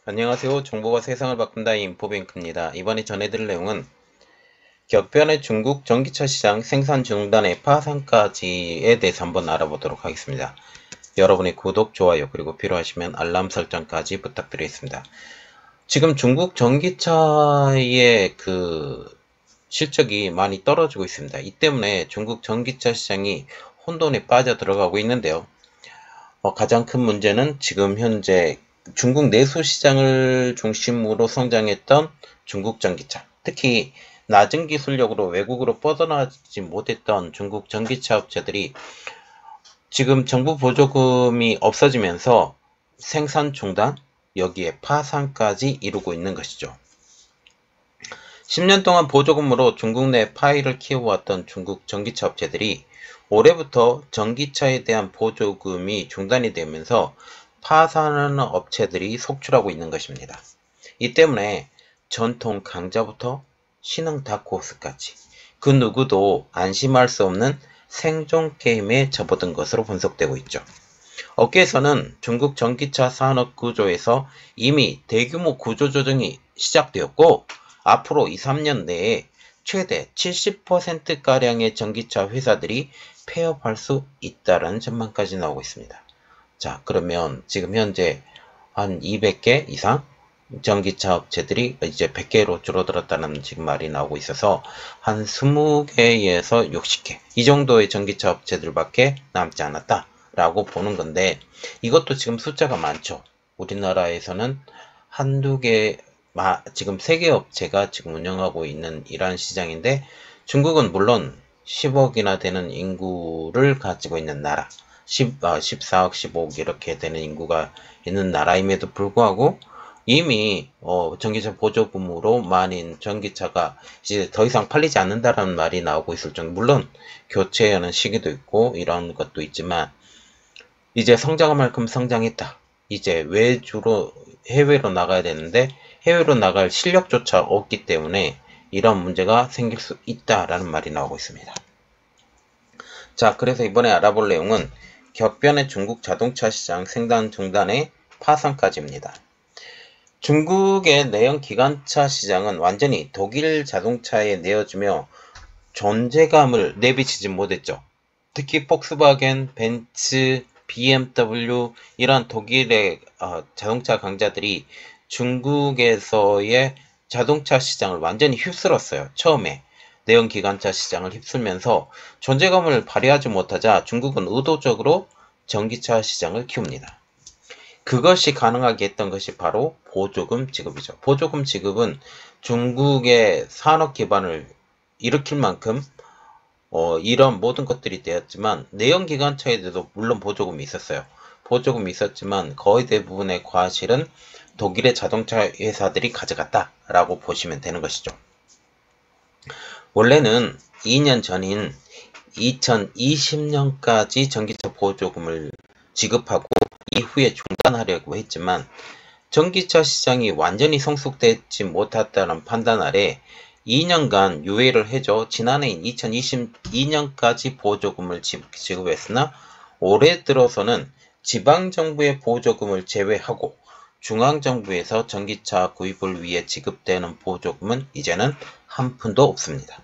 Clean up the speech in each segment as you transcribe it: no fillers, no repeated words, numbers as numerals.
안녕하세요. 정보가 세상을 바꾼다 인포뱅크입니다. 이번에 전해드릴 내용은 격변의 중국 전기차 시장 생산 중단의 파산까지에 대해서 한번 알아보도록 하겠습니다. 여러분의 구독, 좋아요, 그리고 필요하시면 알람 설정까지 부탁드리겠습니다. 지금 중국 전기차의 실적이 많이 떨어지고 있습니다. 이 때문에 중국 전기차 시장이 혼돈에 빠져 들어가고 있는데요. 가장 큰 문제는 지금 현재 중국 내수 시장을 중심으로 성장했던 중국 전기차, 특히 낮은 기술력으로 외국으로 뻗어나가지 못했던 중국 전기차 업체들이 지금 정부 보조금이 없어지면서 생산 중단, 여기에 파산까지 이루고 있는 것이죠. 10년 동안 보조금으로 중국 내 파이를 키워왔던 중국 전기차 업체들이 올해부터 전기차에 대한 보조금이 중단이 되면서 파산하는 업체들이 속출하고 있는 것입니다. 이 때문에 전통 강자부터 신흥 다크호스까지 그 누구도 안심할 수 없는 생존 게임에 접어든 것으로 분석되고 있죠. 업계에서는 중국 전기차 산업 구조에서 이미 대규모 구조조정이 시작되었고 앞으로 2, 3년 내에 최대 70%가량의 전기차 회사들이 폐업할 수 있다는 전망까지 나오고 있습니다. 자, 그러면 지금 현재 한 200개 이상 전기차 업체들이 이제 100개로 줄어들었다는 지금 말이 나오고 있어서 한 20개에서 60개 이 정도의 전기차 업체들밖에 남지 않았다라고 보는 건데, 이것도 지금 숫자가 많죠. 우리나라에서는 한두 개, 지금 3개 업체가 지금 운영하고 있는 이러한 시장인데, 중국은 물론 10억이나 되는 인구를 가지고 있는 나라, 14억, 15억 이렇게 되는 인구가 있는 나라임에도 불구하고 이미 전기차 보조금으로 많은 전기차가 이제 더 이상 팔리지 않는다라는 말이 나오고 있을 정도. 물론 교체하는 시기도 있고 이런 것도 있지만 이제 성장한 만큼 성장했다. 이제 외주로 해외로 나가야 되는데 해외로 나갈 실력조차 없기 때문에 이런 문제가 생길 수 있다라는 말이 나오고 있습니다. 자, 그래서 이번에 알아볼 내용은 격변의 중국 자동차 시장 생산 중단의 파산까지입니다. 중국의 내연 기관차 시장은 완전히 독일 자동차에 내어주며 존재감을 내비치지 못했죠. 특히 폭스바겐, 벤츠, BMW 이런 독일의 자동차 강자들이 중국에서의 자동차 시장을 완전히 휩쓸었어요. 처음에 내연 기관차 시장을 휩쓸면서 존재감을 발휘하지 못하자 중국은 의도적으로 전기차 시장을 키웁니다. 그것이 가능하게 했던 것이 바로 보조금 지급이죠. 보조금 지급은 중국의 산업 기반을 일으킬 만큼 이런 모든 것들이 되었지만 내연 기관차에도 물론 보조금이 있었어요. 보조금이 있었지만 거의 대부분의 과실은 독일의 자동차 회사들이 가져갔다라고 보시면 되는 것이죠. 원래는 2년 전인 2020년까지 전기차 보조금을 지급하고 이후에 중단하려고 했지만 전기차 시장이 완전히 성숙되지 못했다는 판단 아래 2년간 유예를 해줘 지난해인 2022년까지 보조금을 지급했으나 올해 들어서는 지방정부의 보조금을 제외하고 중앙정부에서 전기차 구입을 위해 지급되는 보조금은 이제는 한 푼도 없습니다.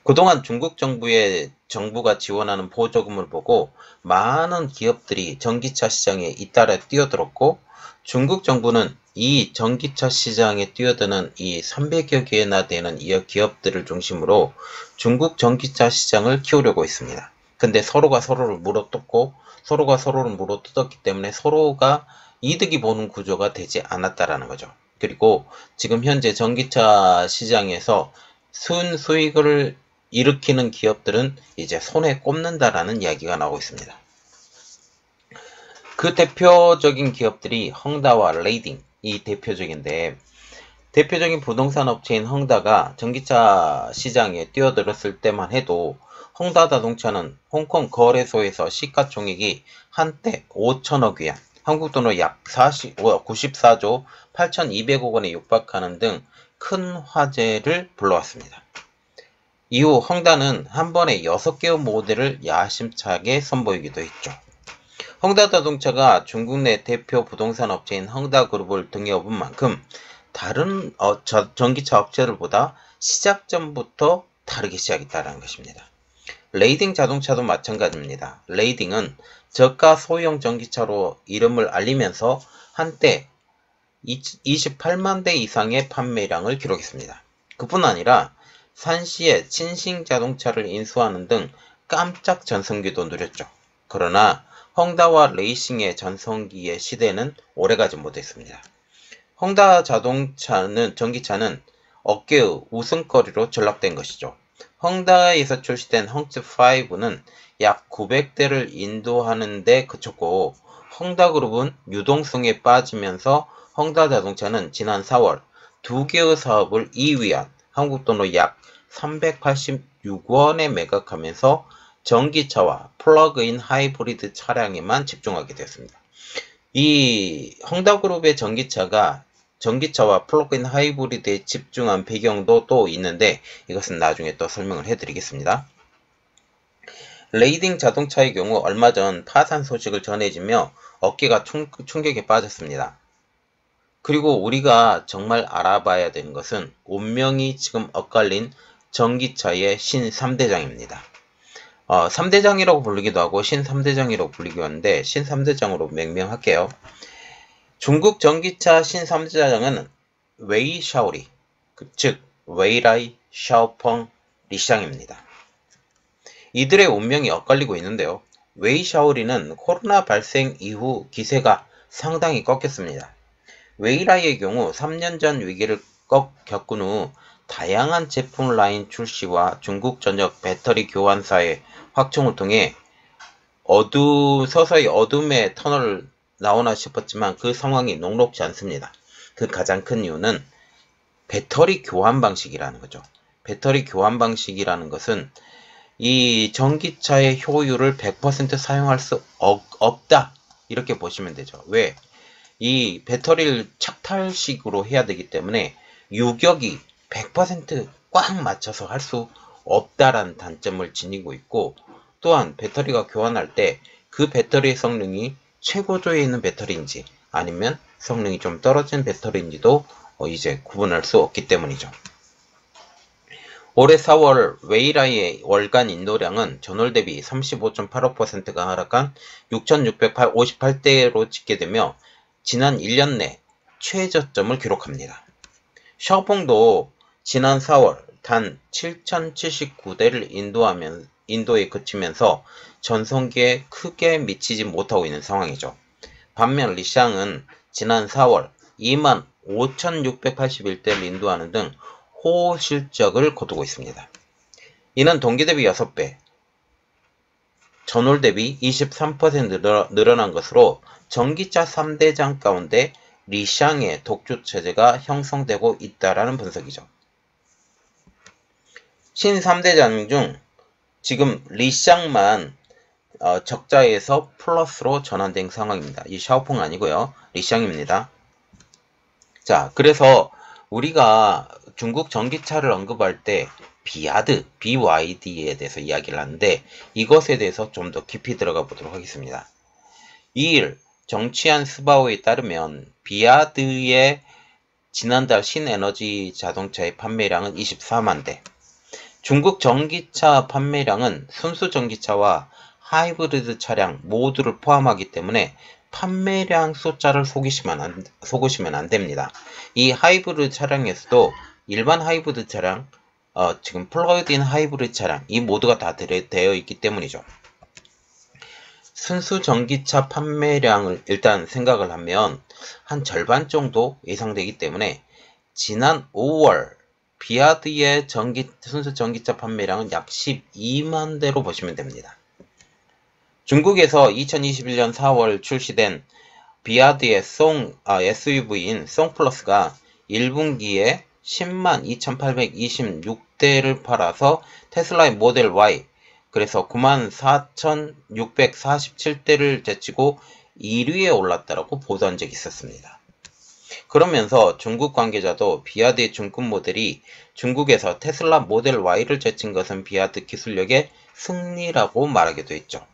그동안 중국 정부가 지원하는 보조금을 보고 많은 기업들이 전기차 시장에 잇따라 뛰어들었고 중국 정부는 이 전기차 시장에 뛰어드는 이 300여 개나 되는 이 기업들을 중심으로 중국 전기차 시장을 키우려고 했습니다. 근데 서로가 서로를 물어뜯고 서로가 서로를 물어뜯었기 때문에 서로가 이득이 보는 구조가 되지 않았다라는 거죠. 그리고 지금 현재 전기차 시장에서 순수익을 일으키는 기업들은 이제 손에 꼽는다라는 이야기가 나오고 있습니다. 그 대표적인 기업들이 헝다와 레이딩이 대표적인데, 대표적인 부동산 업체인 헝다가 전기차 시장에 뛰어들었을 때만 해도 헝다 자동차는 홍콩 거래소에서 시가총액이 한때 5천억 위안, 한국 돈으로 약 94조 8,200억 원에 육박하는 등 큰 화제를 불러왔습니다. 이후 헝다는 한 번에 6개의 모델을 야심차게 선보이기도 했죠. 헝다자동차가 중국 내 대표 부동산 업체인 헝다그룹을 등에업은 만큼 다른 전기차 업체들보다 시작 전부터 다르게 시작했다는 것입니다. 레이딩 자동차도 마찬가지입니다. 레이딩은 저가 소형 전기차로 이름을 알리면서 한때 28만 대 이상의 판매량을 기록했습니다. 그뿐 아니라 산시에 친신 자동차를 인수하는 등 깜짝 전성기도 누렸죠. 그러나 헝다와 레이싱의 전성기의 시대는 오래가지 못했습니다. 헝다 전기차는 업계의 웃음거리로 전락된 것이죠. 헝다에서 출시된 헝츠5는 약 900대를 인도하는 데 그쳤고, 헝다그룹은 유동성에 빠지면서 헝다자동차는 지난 4월 2개의 사업을 2위한 한국 돈으로 약 386원에 매각하면서 전기차와 플러그인 하이브리드 차량에만 집중하게 되었습니다. 이 헝다그룹의 전기차와 플러그인 하이브리드에 집중한 배경도 또 있는데 이것은 나중에 또 설명을 해드리겠습니다. 레이딩 자동차의 경우 얼마 전 파산 소식을 전해지며 업계가 충격에 빠졌습니다. 그리고 우리가 정말 알아봐야 되는 것은 운명이 지금 엇갈린 전기차의 신 3대장입니다. 3대장이라고 부르기도 하고 신 3대장이라고 불리기도 하는데 신 3대장으로 명명할게요. 중국 전기차 신 3대장은 웨이 샤오리, 즉 웨이라이, 샤오펑, 리샹입니다. 이들의 운명이 엇갈리고 있는데요. 웨이 샤오리는 코로나 발생 이후 기세가 상당히 꺾였습니다. 웨이라이의 경우 3년 전 위기를 겪은 후 다양한 제품 라인 출시와 중국 전역 배터리 교환사의 확충을 통해 서서히 어둠의 터널을 나오나 싶었지만 그 상황이 녹록지 않습니다. 그 가장 큰 이유는 배터리 교환 방식이라는 거죠. 배터리 교환 방식이라는 것은 이 전기차의 효율을 100% 사용할 수 없다. 이렇게 보시면 되죠. 왜? 이 배터리를 착탈식으로 해야 되기 때문에 유격이 100% 꽉 맞춰서 할 수 없다라는 단점을 지니고 있고, 또한 배터리가 교환할 때 그 배터리의 성능이 최고조에 있는 배터리인지 아니면 성능이 좀 떨어진 배터리인지도 이제 구분할 수 없기 때문이죠. 올해 4월 웨이라이의 월간 인도량은 전월 대비 35.85%가 하락한 6,658대로 집계되며 지난 1년 내 최저점을 기록합니다. 샤오펑도 지난 4월 단 7,079대를 인도에 그치면서 전성기에 크게 미치지 못하고 있는 상황이죠. 반면 리샹은 지난 4월 25,681대를 인도하는 등 호실적을 거두고 있습니다. 이는 동기 대비 6배, 전월 대비 23% 늘어난 것으로 전기차 3대장 가운데 리샹의 독주 체제가 형성되고 있다라는 분석이죠. 신 3대장 중 지금 리샹만 적자에서 플러스로 전환된 상황입니다. 이 샤오펑 아니고요. 리샹입니다. 자, 그래서 우리가 중국 전기차를 언급할 때 비야드, BYD에 대해서 이야기를 하는데 이것에 대해서 좀 더 깊이 들어가 보도록 하겠습니다. 2일 정치안 스바오에 따르면 비야드의 지난달 신에너지 자동차의 판매량은 24만 대, 중국 전기차 판매량은 순수 전기차와 하이브리드 차량 모두를 포함하기 때문에 판매량 숫자를 속으시면 안 됩니다. 이 하이브리드 차량에서도 일반 하이브리드 차량, 지금 플러그인 하이브리드 차량, 이 모두가 다 되어 있기 때문이죠. 순수 전기차 판매량을 일단 생각을 하면 한 절반 정도 예상되기 때문에 지난 5월 비야드의 순수 전기차 판매량은 약 12만 대로 보시면 됩니다. 중국에서 2021년 4월 출시된 비야드의 SUV인 송플러스가 1분기에 10만 2,826대를 팔아서 테슬라의 모델 Y, 그래서 94,647대를 제치고 1위에 올랐다라고 보도한 적이 있었습니다. 그러면서 중국 관계자도 비야드의 중급 모델이 중국에서 테슬라 모델 Y를 제친 것은 비야드 기술력의 승리라고 말하기도 했죠.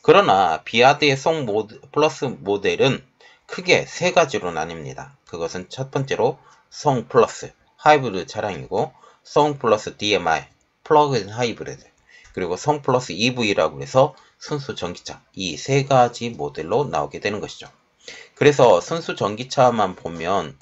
그러나 비아드의 송 플러스 모델은 크게 세 가지로 나뉩니다. 그것은 첫 번째로 송 플러스 하이브리드 차량이고, 송 플러스 DMI 플러그인 하이브리드, 그리고 송 플러스 EV라고 해서 순수 전기차, 이 세 가지 모델로 나오게 되는 것이죠. 그래서 순수 전기차만 보면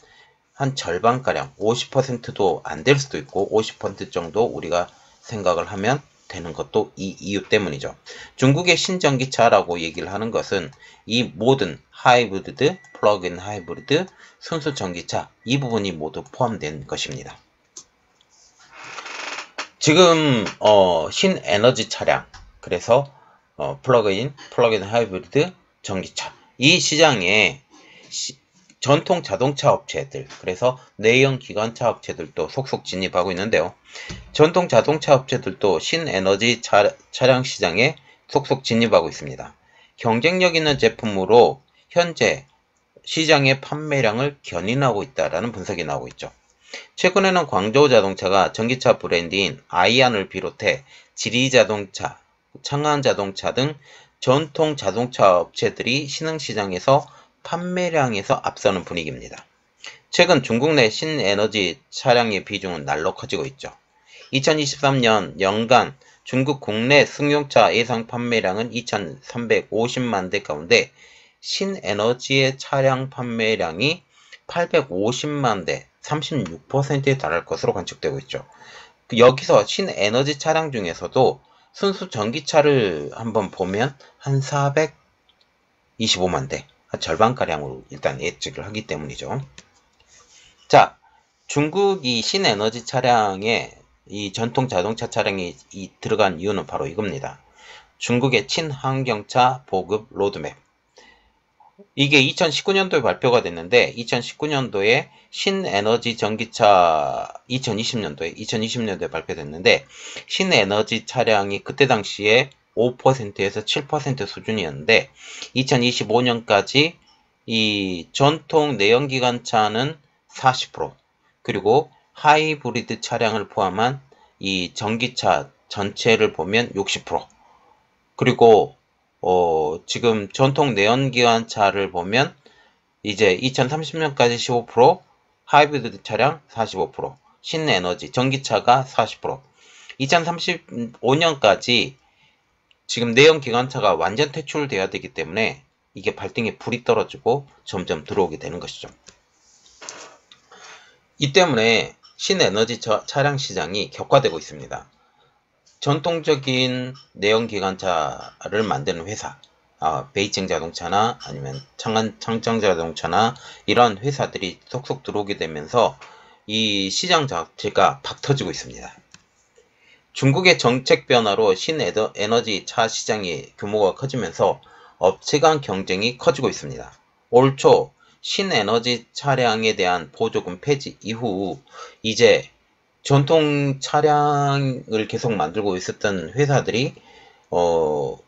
한 절반가량 50%도 안 될 수도 있고 50% 정도 우리가 생각을 하면 되는 것도 이 이유 때문이죠. 중국의 신전기차라고 얘기를 하는 것은 이 모든 하이브리드, 플러그인 하이브리드, 순수 전기차 이 부분이 모두 포함된 것입니다. 지금 신에너지 차량, 그래서 플러그인 하이브리드, 전기차, 이 시장에 전통 자동차 업체들, 그래서 내연 기관차 업체들도 속속 진입하고 있는데요. 전통 자동차 업체들도 신에너지 차량 시장에 속속 진입하고 있습니다. 경쟁력 있는 제품으로 현재 시장의 판매량을 견인하고 있다라는 분석이 나오고 있죠. 최근에는 광저우 자동차가 전기차 브랜드인 아이안을 비롯해 지리자동차, 창안자동차 등 전통 자동차 업체들이 신흥시장에서 판매량에서 앞서는 분위기입니다. 최근 중국 내 신에너지 차량의 비중은 날로 커지고 있죠. 2023년 연간 중국 국내 승용차 예상 판매량은 2,350만 대 가운데 신에너지의 차량 판매량이 850만 대, 36%에 달할 것으로 관측되고 있죠. 여기서 신에너지 차량 중에서도 순수 전기차를 한번 보면 한 425만 대, 절반가량으로 일단 예측을 하기 때문이죠. 자, 중국이 신에너지 차량에 이 전통 자동차 차량이 들어간 이유는 바로 이겁니다. 중국의 친환경차 보급 로드맵. 이게 2019년도에 발표가 됐는데 2019년도에 신에너지 전기차 2020년도에 발표됐는데 신에너지 차량이 그때 당시에 5%에서 7% 수준이었는데 2025년까지 이 전통 내연기관차는 40%, 그리고 하이브리드 차량을 포함한 이 전기차 전체를 보면 60%, 그리고 지금 전통 내연기관차를 보면 이제 2030년까지 15%, 하이브리드 차량 45%, 신에너지 전기차가 40%, 2035년까지 지금 내연기관차가 완전 퇴출돼야 되기 때문에 이게 발등에 불이 떨어지고 점점 들어오게 되는 것이죠. 이 때문에 신에너지 차량 시장이 격화되고 있습니다. 전통적인 내연기관차를 만드는 회사, 베이징 자동차나 아니면 창정 자동차나 이런 회사들이 속속 들어오게 되면서 이 시장 자체가 박 터지고 있습니다. 중국의 정책 변화로 신에너지 차 시장의 규모가 커지면서 업체 간 경쟁이 커지고 있습니다. 올 초 신에너지 차량에 대한 보조금 폐지 이후 이제 전통 차량을 계속 만들고 있었던 회사들이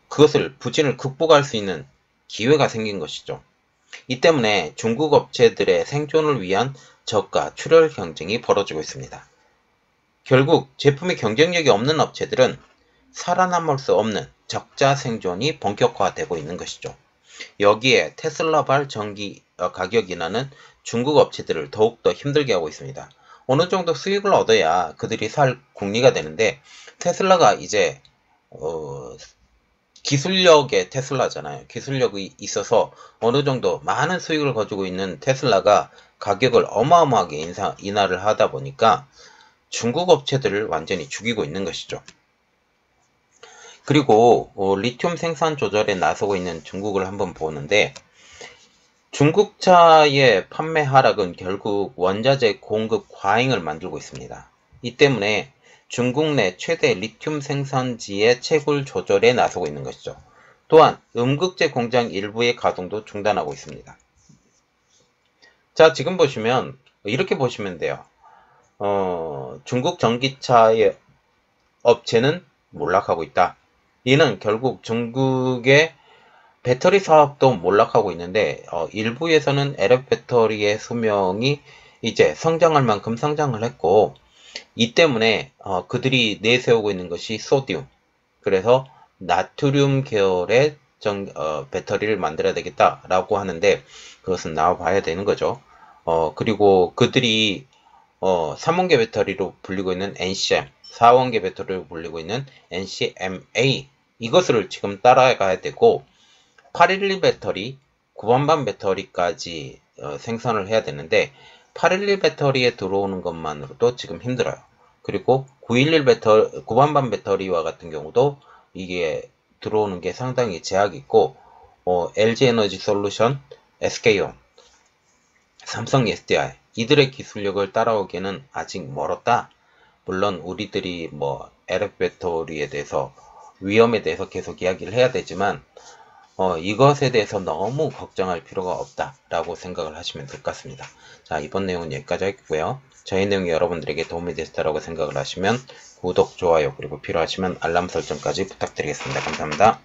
그것을 부진을 극복할 수 있는 기회가 생긴 것이죠. 이 때문에 중국 업체들의 생존을 위한 저가 출혈 경쟁이 벌어지고 있습니다. 결국 제품의 경쟁력이 없는 업체들은 살아남을 수 없는 적자 생존이 본격화되고 있는 것이죠. 여기에 테슬라발 전기 가격 인하는 중국 업체들을 더욱더 힘들게 하고 있습니다. 어느 정도 수익을 얻어야 그들이 살 궁리가 되는데 테슬라가 이제 기술력의 테슬라잖아요. 기술력이 있어서 어느 정도 많은 수익을 가지고 있는 테슬라가 가격을 어마어마하게 인하를 하다 보니까 중국 업체들을 완전히 죽이고 있는 것이죠. 그리고 리튬 생산 조절에 나서고 있는 중국을 한번 보는데 중국차의 판매 하락은 결국 원자재 공급 과잉을 만들고 있습니다. 이 때문에 중국 내 최대 리튬 생산지의 채굴 조절에 나서고 있는 것이죠. 또한 음극재 공장 일부의 가동도 중단하고 있습니다. 자, 지금 보시면 이렇게 보시면 돼요. 중국 전기차의 업체는 몰락하고 있다. 이는 결국 중국의 배터리 사업도 몰락하고 있는데 일부에서는 LF 배터리의 수명이 이제 성장할 만큼 성장을 했고 이 때문에 그들이 내세우고 있는 것이 소디움, 그래서 나트륨 계열의 배터리를 만들어야 되겠다라고 하는데 그것은 나와 봐야 되는 거죠. 그리고 그들이 3원계 배터리로 불리고 있는 NCM, 4원계 배터리로 불리고 있는 NCMA 이것을 지금 따라가야 되고 811 배터리, 9번반 배터리까지 생산을 해야 되는데 811 배터리에 들어오는 것만으로도 지금 힘들어요. 그리고 9번반 배터리와 같은 경우도 이게 들어오는 게 상당히 제약이 있고 LG에너지 솔루션, SK온, 삼성 SDI 이들의 기술력을 따라오기에는 아직 멀었다. 물론 우리들이 LF 배터리에 대해서 위험에 대해서 계속 이야기를 해야 되지만 이것에 대해서 너무 걱정할 필요가 없다라고 생각을 하시면 될 것 같습니다. 자, 이번 내용은 여기까지 하겠고요. 저희 내용이 여러분들에게 도움이 됐다라고 생각을 하시면 구독, 좋아요, 그리고 필요하시면 알람 설정까지 부탁드리겠습니다. 감사합니다.